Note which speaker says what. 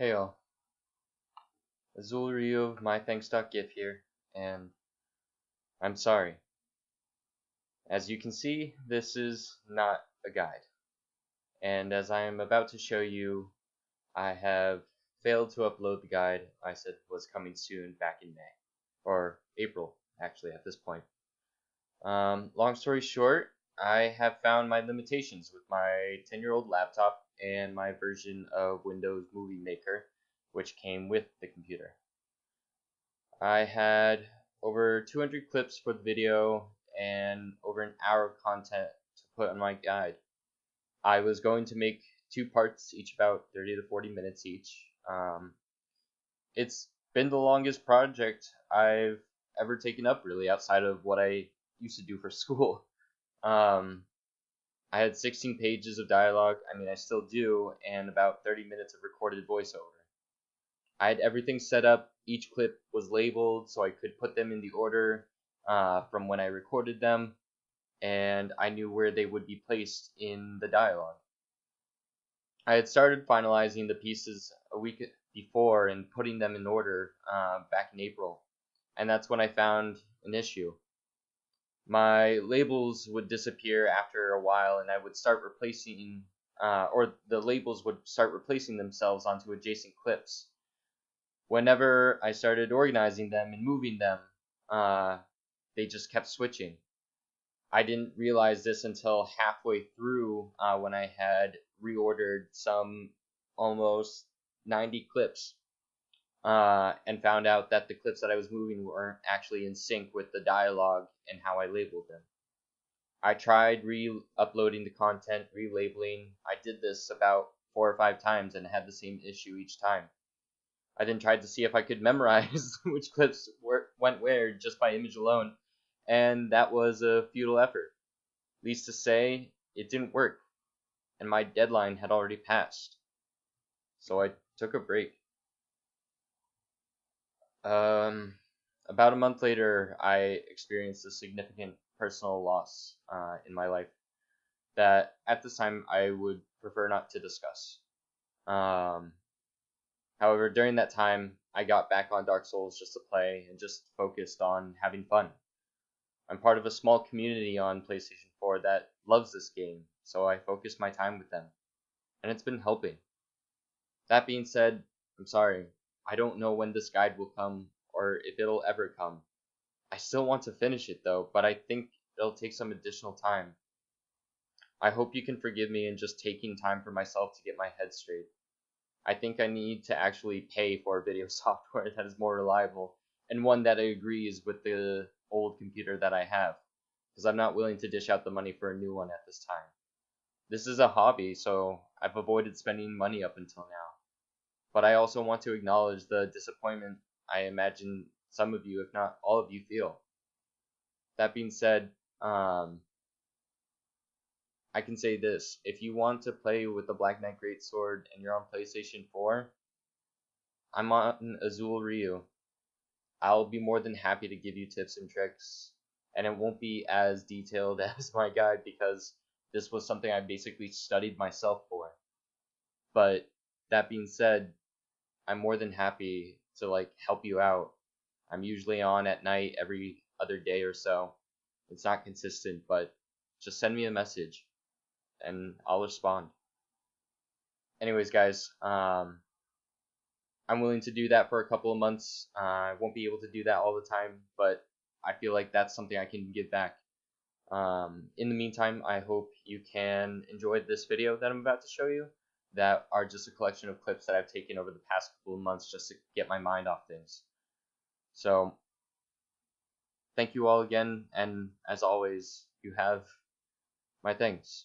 Speaker 1: Hey all, AzulRyu of mythanks.gif here, and I'm sorry. As you can see, this is not a guide, and as I am about to show you, I have failed to upload the guide I said was coming soon back in May, or April actually at this point. Long story short, I have found my limitations with my 10-year-old laptop and my version of Windows Movie Maker, which came with the computer. I had over 200 clips for the video and over an hour of content to put on my guide. I was going to make two parts, each about 30 to 40 minutes each. It's been the longest project I've ever taken up, really, outside of what I used to do for school. Um, I had 16 pages of dialogue, I still do, and about 30 minutes of recorded voiceover. I had everything set up. Each clip was labeled so I could put them in the order from when I recorded them, and I knew where they would be placed in the dialogue. I had started finalizing the pieces a week before and putting them in order back in April, and that's when I found an issue. My labels would disappear after a while, and I would start replacing, or the labels would start replacing themselves onto adjacent clips. Whenever I started organizing them and moving them, they just kept switching. I didn't realize this until halfway through when I had reordered some almost 90 clips and found out that the clips that I was moving weren't actually in sync with the dialogue and how I labeled them. I tried re-uploading the content, relabeling. I did this about 4 or 5 times and had the same issue each time. I then tried to see if I could memorize which clips went where just by image alone, and that was a futile effort. Least to say, it didn't work, and my deadline had already passed. So I took a break. About a month later, I experienced a significant personal loss in my life that at this time I would prefer not to discuss. Um, However, during that time, I got back on Dark Souls just to play and just focused on having fun. I'm part of a small community on PlayStation 4 that loves this game, so I focused my time with them, and it's been helping. That being said, I'm sorry, I don't know when this guide will come or if it'll ever come. I still want to finish it though, but I think it'll take some additional time. I hope you can forgive me in just taking time for myself to get my head straight. I think I need to actually pay for video software that is more reliable and one that agrees with the old computer that I have, because I'm not willing to dish out the money for a new one at this time. This is a hobby, so I've avoided spending money up until now. But I also want to acknowledge the disappointment I imagine some of you, if not all of you, feel. That being said, I can say this. If you want to play with the Black Knight Greatsword and you're on PlayStation 4, I'm on AzulRyu. I'll be more than happy to give you tips and tricks, and it won't be as detailed as my guide because this was something I basically studied myself for. But that being said, I'm more than happy to help you out. I'm usually on at night every other day or so. It's not consistent, but just send me a message and I'll respond. Anyways, guys, I'm willing to do that for a couple of months. I won't be able to do that all the time, but I feel like that's something I can give back. In the meantime, I hope you can enjoy this video that I'm about to show you that are just a collection of clips that I've taken over the past couple of months just to get my mind off things. So, thank you all again, and as always, you have my thanks.